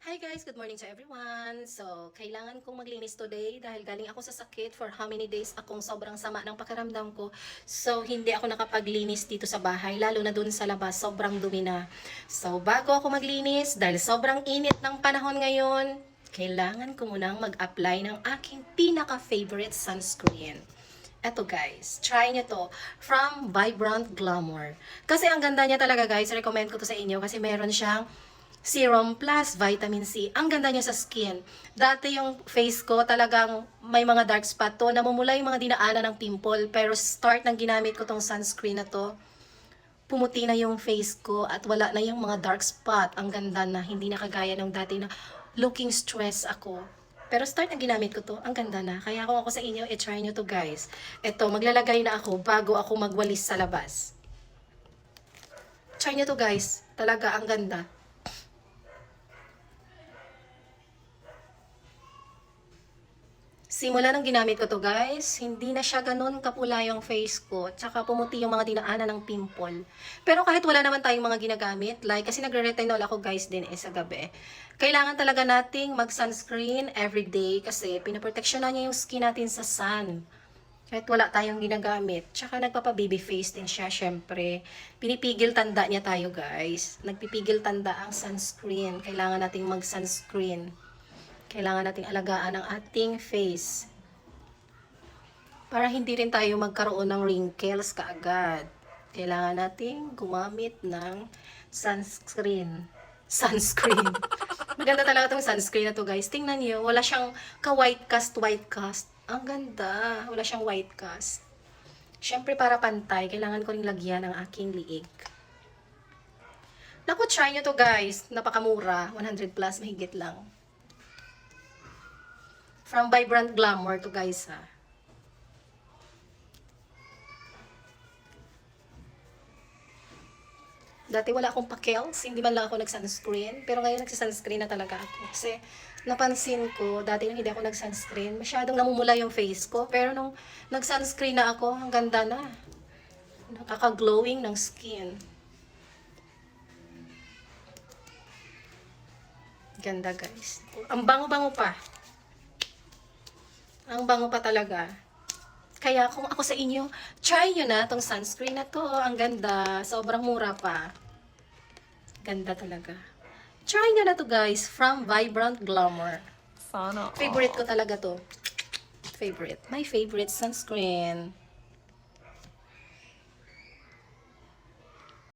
Hi guys! Good morning to everyone! So, kailangan kong maglinis today dahil galing ako sa sakit for how many days akong sobrang sama ng pakiramdam ko. So, hindi ako nakapaglinis dito sa bahay, lalo na dun sa labas, sobrang dumi na. So, bago ako maglinis, dahil sobrang init ng panahon ngayon, kailangan ko munang mag-apply ng aking pinaka-favorite sunscreen. Eto guys, try nyo to from Vibrant Glamour. Kasi ang ganda niya talaga guys, recommend ko to sa inyo kasi meron siyang serum plus vitamin C. Ang ganda niya sa skin. Dati yung face ko talagang may mga dark spot to. Namumula yung mga dinaanan ng pimple. Pero start ng ginamit ko tong sunscreen na to, pumuti na yung face ko at wala na yung mga dark spot. Ang ganda na. Hindi na kagaya ng dati na looking stress ako. Pero start ng ginamit ko to, ang ganda na. Kaya kung ako sa inyo, i-try nyo to guys. Ito, maglalagay na ako bago ako magwalis sa labas. Try nyo to guys. Talaga, ang ganda. Simula nang ginamit ko to guys, hindi na siya ganun kapula yung face ko. Tsaka pumuti yung mga dinaanan ng pimple. Pero kahit wala naman tayong mga ginagamit, like kasi nagre-retinol ako guys din sa gabi. Kailangan talaga nating mag-sunscreen everyday kasi pinaproteksyonan niya yung skin natin sa sun. Kahit wala tayong ginagamit. Tsaka nagpapa-baby face din siya, syempre. Pinipigil tanda niya tayo guys. Nagpipigil tanda ang sunscreen. Kailangan nating mag-sunscreen. Kailangan nating alagaan ang ating face. Para hindi rin tayo magkaroon ng wrinkles kaagad. Kailangan nating gumamit ng sunscreen. Sunscreen. Maganda talaga itong sunscreen na to guys. Tingnan niyo, wala siyang ka-white cast, white cast. Ang ganda. Wala siyang white cast. Siyempre para pantay, kailangan ko ring lagyan ng aking liig. Naku, try nyo to guys. Napakamura. 100 plus, mahigit lang. From Vibrant Glamour to guys ha. Dati wala akong pakels, hindi man lang ako nag-sunscreen. Pero ngayon nagsa-sunscreen na talaga ako. Kasi napansin ko, dati nung hindi ako nag-sunscreen, masyadong namumula yung face ko. Pero nung nag-sunscreen na ako, ang ganda na. Nakaka-glowing ng skin. Ganda guys. Ang bango-bango pa. Ang bango pa talaga. Kaya kung ako sa inyo, try nyo na tong sunscreen na to. Ang ganda. Sobrang mura pa. Ganda talaga. Try nyo na to guys. From Vibrant Glamour. Sana all. Favorite ko talaga to. Favorite. My favorite sunscreen.